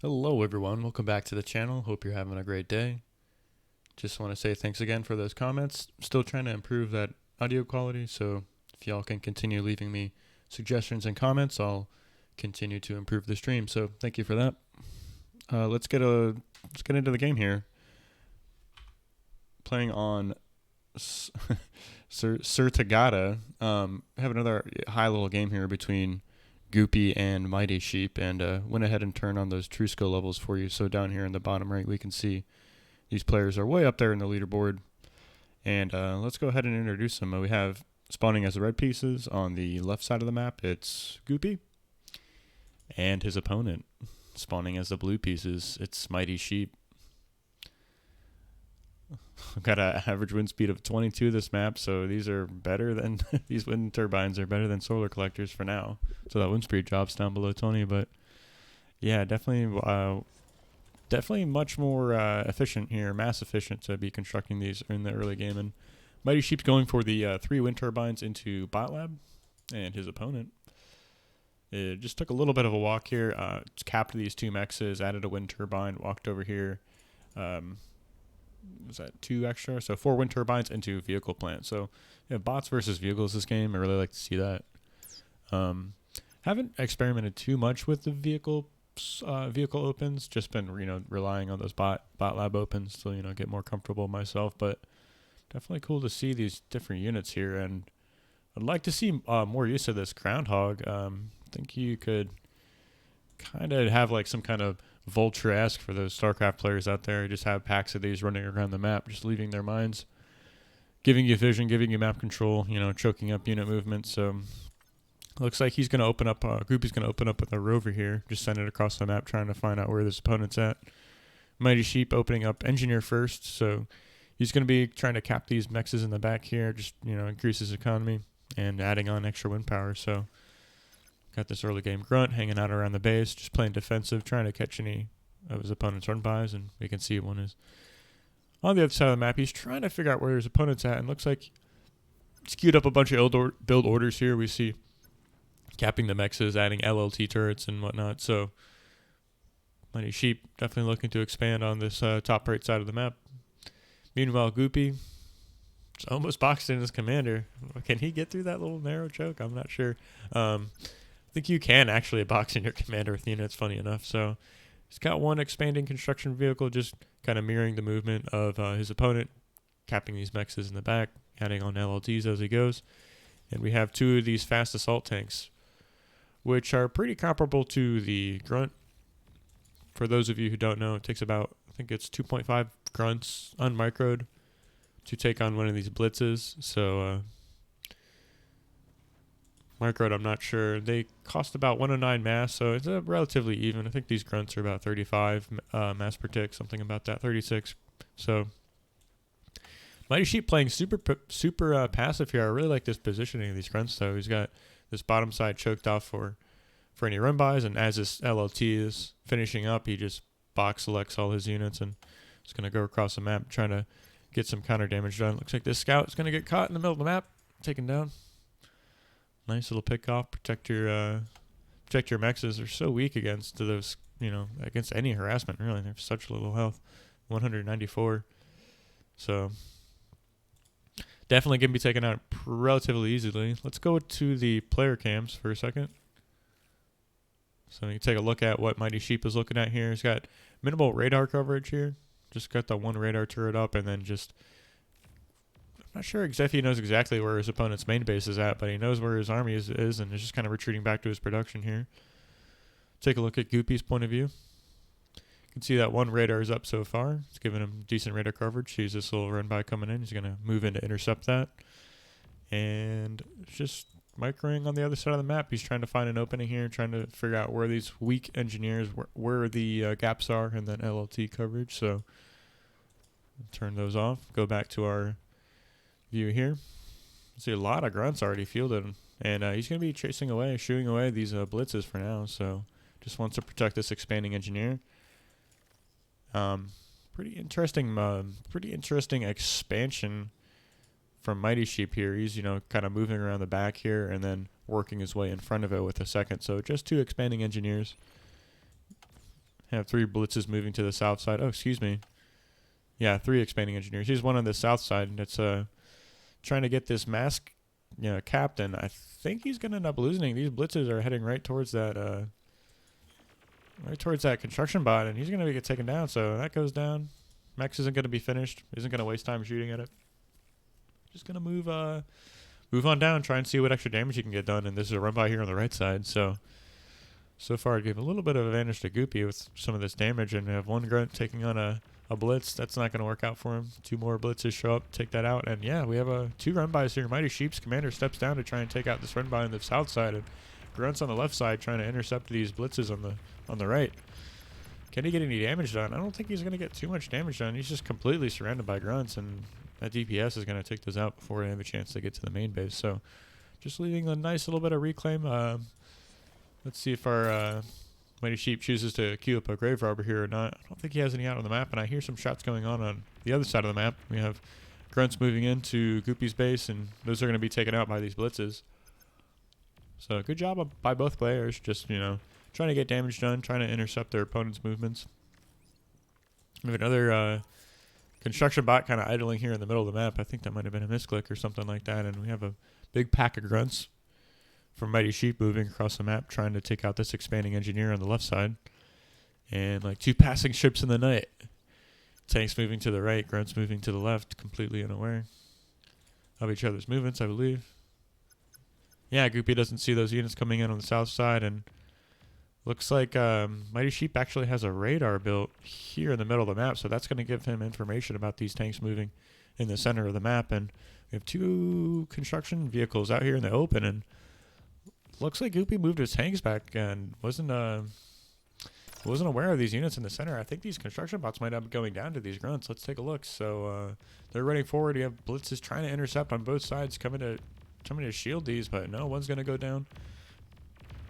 Hello everyone, welcome back to the channel. Hope you're having a great day. Just want to say thanks again for those comments. Still trying to improve that audio quality, so if y'all can continue leaving me suggestions and comments, I'll continue to improve the stream. So thank you for that. Let's get into the game here. Playing on Sertagatta. Have another high level game here between Goopy and MightySheep, and went ahead and turned on those true skill levels for you. So down here in the bottom right, we can see these players are way up there in the leaderboard. And let's go ahead and introduce them. We have spawning as the red pieces on the left side of the map. It's Goopy, and his opponent spawning as the blue pieces. It's MightySheep. I've got an average wind speed of 22 this map, so these are better than these wind turbines are better than solar collectors for now. So that wind speed drops down below 20, but yeah, definitely much more efficient here, mass efficient to be constructing these in the early game. And MightySheep's going for the 3 wind turbines into bot lab, and his opponent it just took a little bit of a walk here, capped these 2 mexes, added a wind turbine, walked over here. Was that 2 extra? So 4 wind turbines into vehicle plant. So yeah, bots versus vehicles this game. I really like to see that. Haven't experimented too much with the vehicle opens. Just been relying on those bot lab opens to get more comfortable myself. But definitely cool to see these different units here, and I'd like to see more use of this groundhog. I think you could kind of have like some kind of Vulture-esque for those StarCraft players out there. Just have packs of these running around the map, just leaving their mines, giving you vision, giving you map control, choking up unit movement. So looks like he's going to open up, Groupie's going to open up with a rover here, just send it across the map, trying to find out where this opponent's at. MightySheep opening up engineer first, so he's going to be trying to cap these mexes in the back here, just, increase his economy and adding on extra wind power. So got this early game grunt hanging out around the base, just playing defensive, trying to catch any of his opponent's run bys, and we can see one is on the other side of the map. He's trying to figure out where his opponent's at, and looks like he's queued up a bunch of build orders here. We see capping the mexes, adding LLT turrets and whatnot. So MightySheep definitely looking to expand on this top right side of the map. Meanwhile, Goopy is almost boxed in his commander. Can he get through that little narrow choke? I'm not sure. I think you can actually box in your commander with units, funny enough. So he's got one expanding construction vehicle, just kind of mirroring the movement of his opponent, capping these mexes in the back, adding on LLTs as he goes. And we have 2 of these fast assault tanks, which are pretty comparable to the grunt. For those of you who don't know, it takes about, I think it's 2.5 grunts unmicroed to take on one of these blitzes. So microed, I'm not sure. They cost about 109 mass, so it's relatively even. I think these grunts are about 35 mass per tick, something about that, 36. So MightySheep playing super passive here. I really like this positioning of these grunts, though. He's got this bottom side choked off for any run bys, and as this LLT is finishing up, he just box selects all his units and is going to go across the map trying to get some counter damage done. Looks like this scout is going to get caught in the middle of the map, taken down. Nice little pick off. Protect your mexes. They're so weak against those, against any harassment, really. They have such little health. 194. So definitely going to be taken out relatively easily. Let's go to the player cams for a second. So you can take a look at what MightySheep is looking at here. He's got minimal radar coverage here. Just got the 1 radar turret up, and then just, I'm not sure if he knows exactly where his opponent's main base is at, but he knows where his army is and is just kind of retreating back to his production here. Take a look at Goopy's point of view. You can see that 1 radar is up so far. It's giving him decent radar coverage. He's this little run by coming in. He's going to move in to intercept that. And just microing on the other side of the map. He's trying to find an opening here, trying to figure out where these weak engineers, where the gaps are, and then LLT coverage. So turn those off. Go back to our view here. See a lot of grunts already fielded, and he's going to be chasing away, shooing away these blitzes for now. So just wants to protect this expanding engineer. Pretty interesting expansion from MightySheep here. He's, kind of moving around the back here and then working his way in front of it with a second. So just 2 expanding engineers. Have 3 blitzes moving to the south side. Oh, excuse me. Yeah, 3 expanding engineers. He's one on the south side, and it's trying to get this mask, captain. I think he's gonna end up losing. These blitzes are heading right towards that construction bot, and he's gonna get taken down. So that goes down. Max isn't gonna be finished. Isn't gonna waste time shooting at it. Just gonna move on down, try and see what extra damage he can get done. And this is a run by here on the right side. So far, it gave a little bit of advantage to Goopy with some of this damage, and we have 1 grunt taking on a blitz. That's not going to work out for him. 2 more blitzes show up, take that out, and yeah, we have 2 run bys here. MightySheep's commander steps down to try and take out this run by on the south side, and grunts on the left side trying to intercept these blitzes on the right. Can he get any damage done? I don't think he's going to get too much damage done. He's just completely surrounded by grunts, and that DPS is going to take those out before they have a chance to get to the main base. So just leaving a nice little bit of reclaim. Let's see if our MightySheep chooses to queue up a grave robber here or not. I don't think he has any out on the map, and I hear some shots going on the other side of the map. We have grunts moving into Goopy's base, and those are going to be taken out by these blitzes. So good job by both players, just, trying to get damage done, trying to intercept their opponent's movements. We have another construction bot kind of idling here in the middle of the map. I think that might have been a misclick or something like that, and we have a big pack of grunts from MightySheep moving across the map, trying to take out this expanding engineer on the left side. And like 2 passing ships in the night. Tanks moving to the right, grunts moving to the left, completely unaware of each other's movements, I believe. Yeah, Goopy doesn't see those units coming in on the south side, and looks like MightySheep actually has a radar built here in the middle of the map, so that's going to give him information about these tanks moving in the center of the map. And we have 2 construction vehicles out here in the open, and looks like Goopy moved his tanks back and wasn't aware of these units in the center. I think these construction bots might be going down to these grunts. Let's take a look. So they're running forward. You have blitzes trying to intercept on both sides, coming to shield these, but no, 1's going to go down.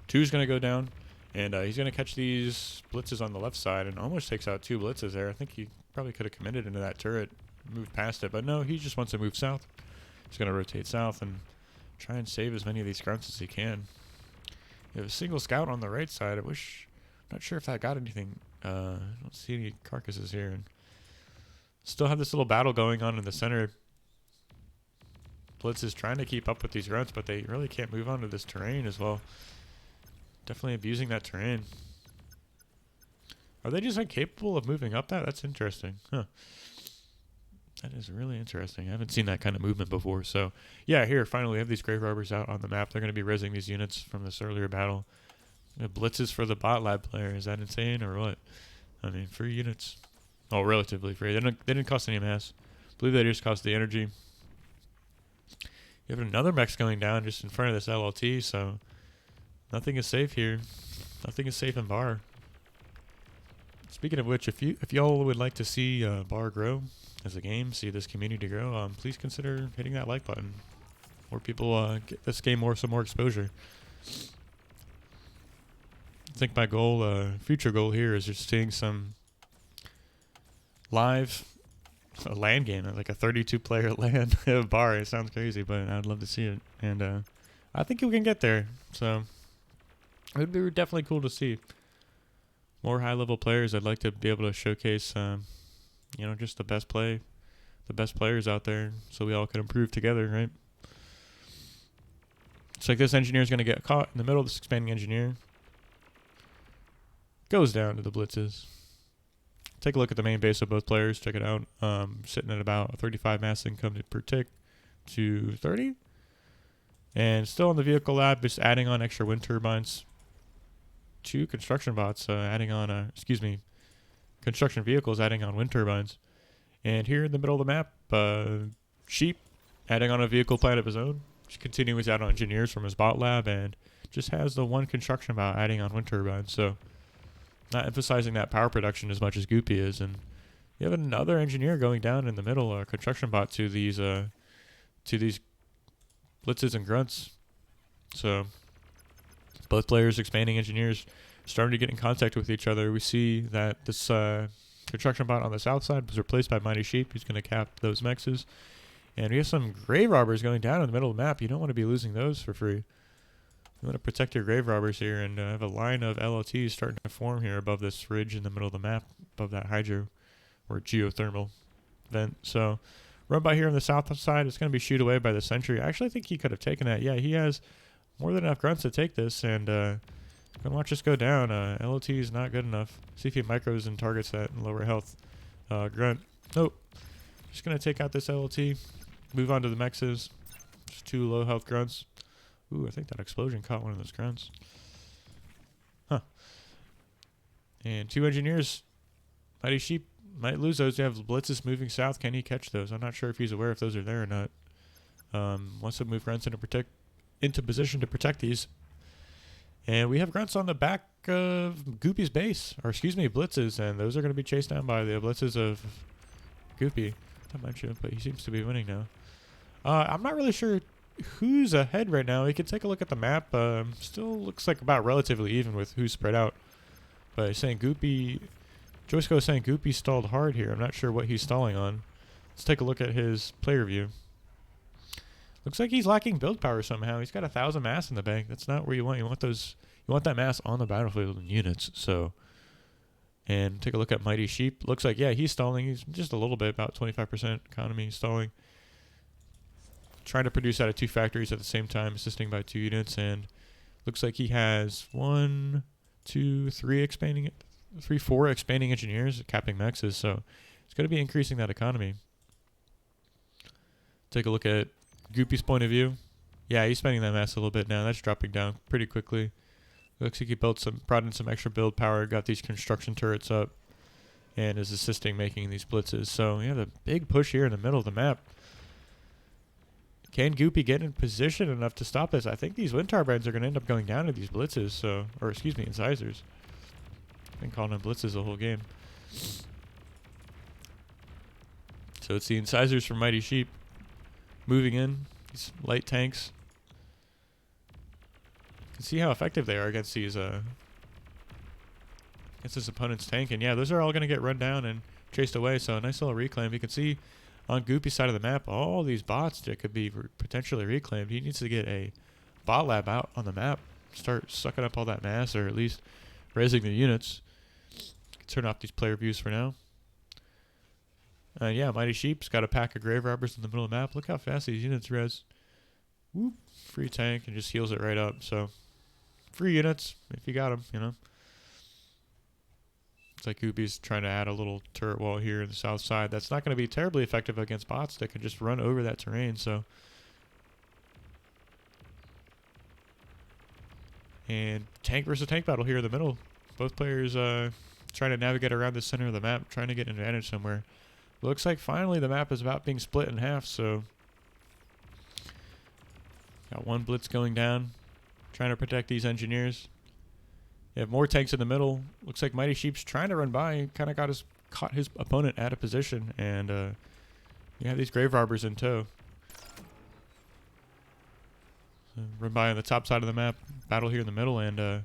2's going to go down, and he's going to catch these blitzes on the left side and almost takes out 2 blitzes there. I think he probably could have committed into that turret, moved past it, but no, he just wants to move south. He's going to rotate south and try and save as many of these grunts as he can. You have a single scout on the right side. I'm not sure if that got anything. I don't see any carcasses here. And still have this little battle going on in the center. Blitz is trying to keep up with these grunts, but they really can't move onto this terrain as well. Definitely abusing that terrain. Are they just incapable of moving up that? That's interesting. Huh. That is really interesting. I haven't seen that kind of movement before. So, yeah, here, finally, we have these grave robbers out on the map. They're going to be rezzing these units from this earlier battle. Blitzes for the bot lab player. Is that insane or what? I mean, free units. Oh, relatively free. They didn't cost any mass. I believe they just cost the energy. You have another mech going down just in front of this LLT, so nothing is safe here. Nothing is safe in Bar. Speaking of which, if y'all would like to see Bar grow as a game, see this community grow, please consider hitting that like button. More people get this game some more exposure. I think my goal, future goal here is just seeing some live LAN game, like a 32-player LAN Bar. It sounds crazy, but I'd love to see it. And I think we can get there. So it would be definitely cool to see more high-level players. I'd like to be able to showcase, just the best players out there, so we all can improve together, right? It's like this engineer is going to get caught in the middle of this expanding engineer. Goes down to the blitzes. Take a look at the main base of both players. Check it out. Sitting at about 35 mass income per tick to 30. And still in the vehicle lab, just adding on extra wind turbines. 2 construction bots construction vehicles adding on wind turbines. And here in the middle of the map, Sheep adding on a vehicle plant of his own. Just continuing to add on engineers from his bot lab, and just has the 1 construction bot adding on wind turbines. So not emphasizing that power production as much as Goopy is. And you have another engineer going down in the middle, a construction bot to these blitzes and grunts. So both players, expanding engineers, starting to get in contact with each other. We see that this construction bot on the south side was replaced by MightySheep. He's going to cap those mexes. And we have some grave robbers going down in the middle of the map. You don't want to be losing those for free. You want to protect your grave robbers here, and have a line of LLTs starting to form here above this ridge in the middle of the map, above that hydro or geothermal vent. So run by here on the south side. It's going to be shoot away by the sentry. I actually think he could have taken that. Yeah, he has more than enough grunts to take this, and gonna watch this go down. LLT is not good enough. See if he micros and targets that in lower health grunt. Nope. Just gonna take out this LLT. Move on to the mexes. Just 2 low health grunts. Ooh, I think that explosion caught one of those grunts. Huh. And 2 engineers. MightySheep might lose those. They have blitzes moving south. Can he catch those? I'm not sure if he's aware if those are there or not. Wants to move grunts into position to protect these. And we have grunts on the back of Goopy's base, or excuse me, blitzes, and those are going to be chased down by the blitzes of Goopy. Not mentioned, but he seems to be winning now. I'm not really sure who's ahead right now. We can take a look at the map. Still looks like about relatively even with who's spread out. But he's saying Goopy, Joysko is saying Goopy stalled hard here. I'm not sure what he's stalling on. Let's take a look at his player view. Looks like he's lacking build power somehow. He's got 1,000 mass in the bank. That's not where you want. You want those. You want that mass on the battlefield in units. So, and take a look at MightySheep. Looks like, yeah, he's stalling. He's just a little bit, about 25% economy stalling. Trying to produce out of 2 factories at the same time, assisting by 2 units, and looks like he has 1, 2, 3 expanding, 3, 4 expanding engineers, capping mexes. So it's going to be increasing that economy. Take a look at Goopy's point of view. Yeah, he's spending that mass a little bit now. That's dropping down pretty quickly. Looks like he brought in some extra build power, got these construction turrets up, and is assisting making these blitzes. So you have a big push here in the middle of the map. Can Goopy get in position enough to stop this? I think these wind turbines are going to end up going down to these blitzes. So, or excuse me, incisors. I've been calling them blitzes the whole game. So it's the incisors from MightySheep moving in. These light tanks. You can see how effective they are against these against his opponent's tank. And yeah, those are all going to get run down and chased away. So a nice little reclaim. You can see on Goopy's side of the map, all these bots that could be potentially reclaimed. He needs to get a bot lab out on the map, start sucking up all that mass, or at least raising the units. Turn off these player views for now. Yeah, MightySheep's got a pack of grave robbers in the middle of the map. Look how fast these units res. Whoop, free tank and just heals it right up. So, free units if you got them, you know. It's like Goopy's trying to add a little turret wall here in the south side. That's not going to be terribly effective against bots that can just run over that terrain. So, and tank versus tank battle here in the middle. Both players trying to navigate around the center of the map, trying to get an advantage somewhere. Looks like finally the map is about being split in half. So, got 1 blitz going down, trying to protect these engineers. You have more tanks in the middle. Looks like MightySheep's trying to run by. Kind of caught his opponent out of position. And you have these grave robbers in tow. So run by on the top side of the map. Battle here in the middle. And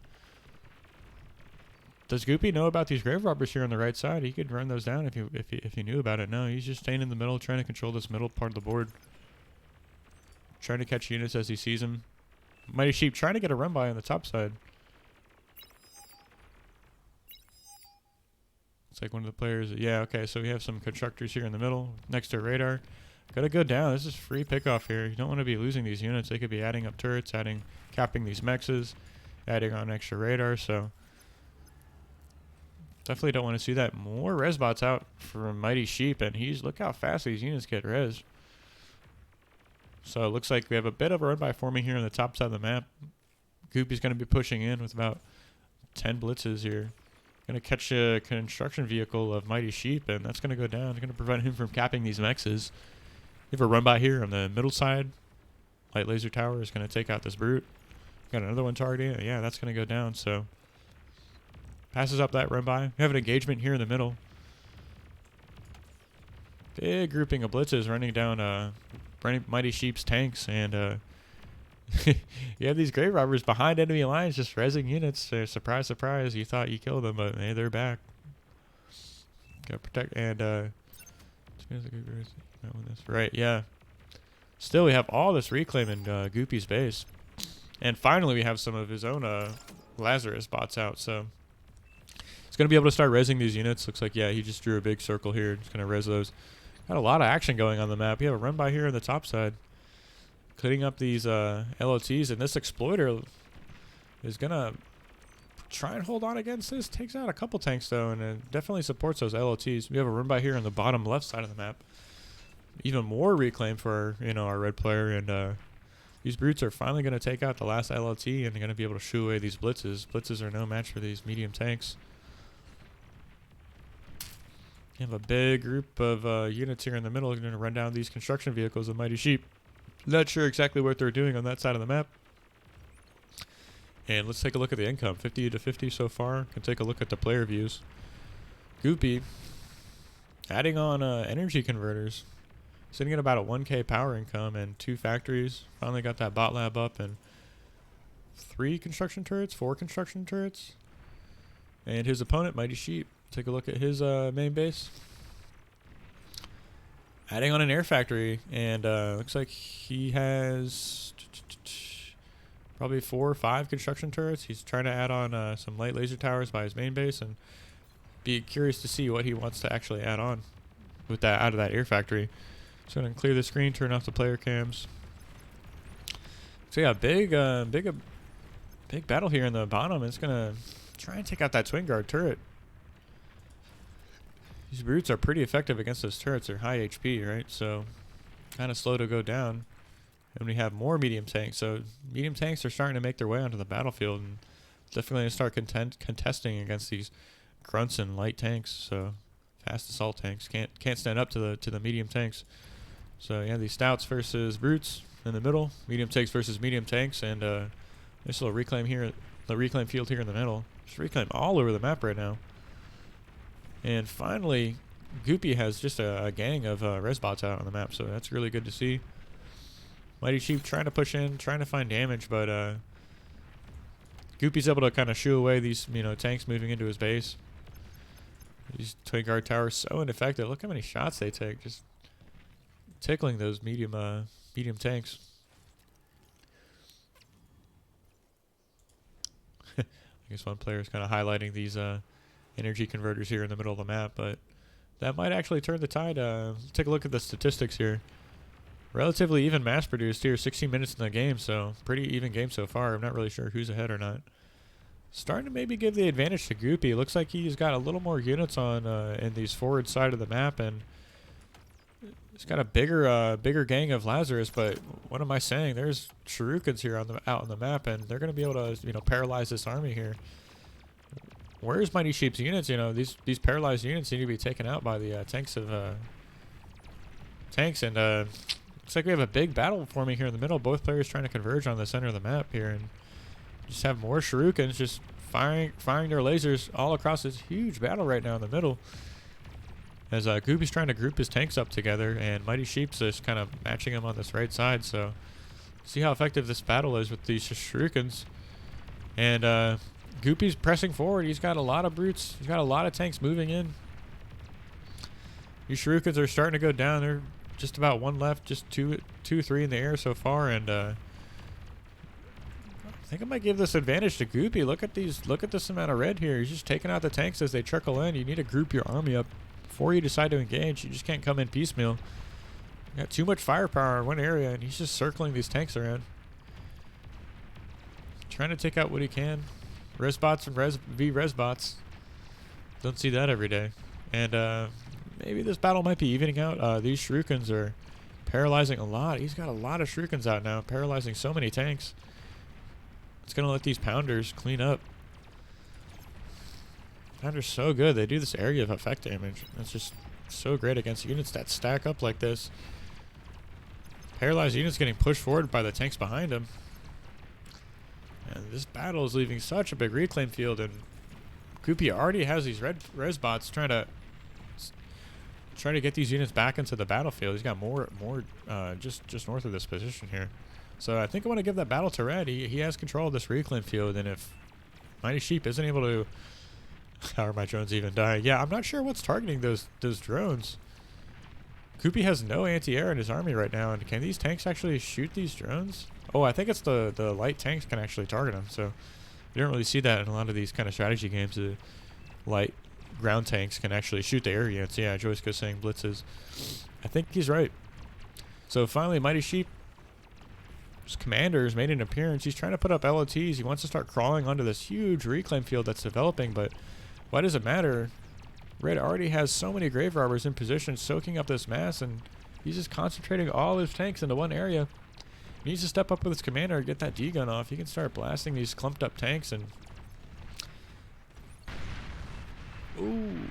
does Goopy know about these grave robbers here on the right side? He could run those down if he knew about it. No, he's just staying in the middle, trying to control this middle part of the board. Trying to catch units as he sees them. MightySheep trying to get a run by on the top side. It's like one of the players. Yeah, okay, so we have some constructors here in the middle next to radar. Gotta go down. This is free pickoff here. You don't want to be losing these units. They could be adding up turrets, capping these mexes, adding on extra radar. So definitely don't want to see that. More res bots out from MightySheep, and look how fast these units get res. So it looks like we have a bit of a run by forming here on the top side of the map. Goopy's going to be pushing in with about 10 blitzes here. Going to catch a construction vehicle of MightySheep, and that's going to go down. It's going to prevent him from capping these mexes. You have a run by here on the middle side. Light laser tower is going to take out this brute. Got another one targeting. Yeah, that's going to go down. So passes up that run by. We have an engagement here in the middle. Big grouping of blitzes running down MightySheep's tanks, and you have these grave robbers behind enemy lines just rezzing units. Surprise, surprise, you thought you killed them, but hey, they're back. Gotta protect, and right, yeah. Still, we have all this reclaim in Goopy's base. And finally, we have some of his own Lazarus bots out. So he's going to be able to start rezzing these units. Looks like, yeah, he just drew a big circle here. Just going to res those. Got a lot of action going on the map. We have a run by here on the top side. Cleaning up these LOTs. And this exploiter is going to try and hold on against this. Takes out a couple tanks, though, and it definitely supports those LOTs. We have a run by here on the bottom left side of the map. Even more reclaim for our red player. And these brutes are finally going to take out the last LOT and they're going to be able to shoo away these blitzes. Blitzes are no match for these medium tanks. You have a big group of units here in the middle. Going to run down these construction vehicles of MightySheep. Not sure exactly what they're doing on that side of the map. And let's take a look at the income. 50 to 50 so far. Can take a look at the player views. Goopy adding on energy converters. Sitting at about a 1K power income and 2 factories. Finally got that bot lab up and 4 construction turrets. And his opponent, MightySheep. Take a look at his main base. Adding on an air factory. And looks like he has probably 4 or 5 construction turrets. He's trying to add on some light laser towers by his main base. And be curious to see what he wants to actually add on with that out of that air factory. So I'm going to clear the screen, turn off the player cams. So yeah, big battle here in the bottom. It's going to try and take out that twin guard turret. These brutes are pretty effective against those turrets. They're high HP, right? So kind of slow to go down. And we have more medium tanks. So medium tanks are starting to make their way onto the battlefield. And definitely going to start contesting against these grunts and light tanks. So fast assault tanks can't stand up to the medium tanks. So yeah, these stouts versus brutes in the middle, medium tanks versus medium tanks, and this little reclaim here, the reclaim field here in the middle. Just reclaim all over the map right now. And finally, Goopy has just a gang of res bots out on the map, so that's really good to see. MightySheep trying to push in, trying to find damage, but Goopy's able to kind of shoo away these tanks moving into his base. These twin guard towers so ineffective. Look how many shots they take. Just tickling those medium tanks. I guess one player is kind of highlighting these energy converters here in the middle of the map, but that might actually turn the tide. Take a look at the statistics here. Relatively even mass produced here, 16 minutes in the game, so pretty even game so far. I'm not really sure who's ahead or not. Starting to maybe give the advantage to Goopy. Looks like he's got a little more units on in these forward side of the map, and he's got a bigger gang of Lazarus. But what am I saying? There's Shurikens here out on the map, and they're going to be able to paralyze this army here. Where's MightySheep's units? These paralyzed units need to be taken out by the tanks, and looks like we have a big battle forming here in the middle. Both players trying to converge on the center of the map here, and just have more Shurikens just firing their lasers all across this huge battle right now in the middle. As Goopy's trying to group his tanks up together, and MightySheep's just kind of matching him on this right side. So see how effective this battle is with these Shurikens. And Goopy's pressing forward. He's got a lot of brutes. He's got a lot of tanks moving in. These Shurikens are starting to go down. They're just about one left, just two, 3 in the air so far, and I think I might give this advantage to Goopy. Look at this amount of red here. He's just taking out the tanks as they trickle in. You need to group your army up before you decide to engage. You just can't come in piecemeal. You got too much firepower in one area, and he's just circling these tanks around, trying to take out what he can. Res bots and res bots. Don't see that every day. And maybe this battle might be evening out. These Shurikens are paralyzing a lot. He's got a lot of Shurikens out now, paralyzing so many tanks. It's going to let these pounders clean up. Pounders so good. They do this area of effect damage. That's just so great against units that stack up like this. Paralyzed units getting pushed forward by the tanks behind them. And this battle is leaving such a big reclaim field, and Goopy already has these res bots trying to get these units back into the battlefield. He's got more just north of this position here. So I think I want to give that battle to Red. He has control of this reclaim field, and if MightySheep isn't able to, how are my drones even dying? Yeah, I'm not sure what's targeting those drones. Goopy has no anti-air in his army right now, and can these tanks actually shoot these drones? Oh, I think it's the light tanks can actually target him. So you don't really see that in a lot of these kind of strategy games. The light ground tanks can actually shoot the air units. Yeah, Joyce's saying blitzes. I think he's right. So finally, MightySheep's commander's made an appearance. He's trying to put up LOTs. He wants to start crawling onto this huge reclaim field that's developing, but why does it matter? Red already has so many grave robbers in position soaking up this mass, and he's just concentrating all his tanks into one area. He needs to step up with his commander and get that D-gun off. He can start blasting these clumped up tanks and... Ooh.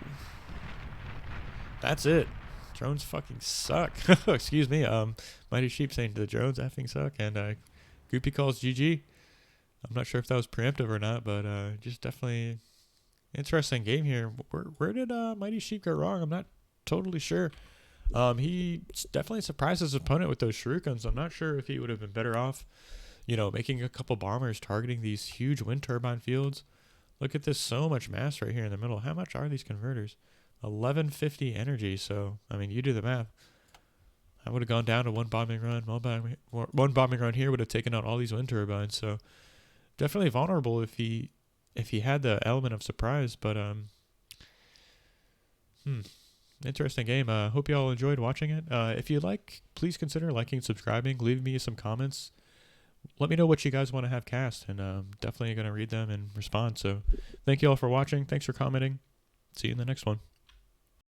That's it. Drones fucking suck. Excuse me. MightySheep saying the drones effing suck, and Goopy calls GG. I'm not sure if that was preemptive or not, but just definitely interesting game here. Where did MightySheep go wrong? I'm not totally sure. He definitely surprised his opponent with those shurikens. I'm not sure if he would have been better off, you know, making a couple bombers targeting these huge wind turbine fields. Look at this, so much mass right here in the middle. How much are these converters? 1150 energy. So, I mean, you do the math. I would have gone down to one bombing run. One bombing run here would have taken out all these wind turbines. So, definitely vulnerable if he had the element of surprise. But interesting game. Hope you all enjoyed watching it. If you like, please consider liking, subscribing, leave me some comments. Let me know what you guys want to have cast, and definitely going to read them and respond. So thank you all for watching. Thanks for commenting. See you in the next one.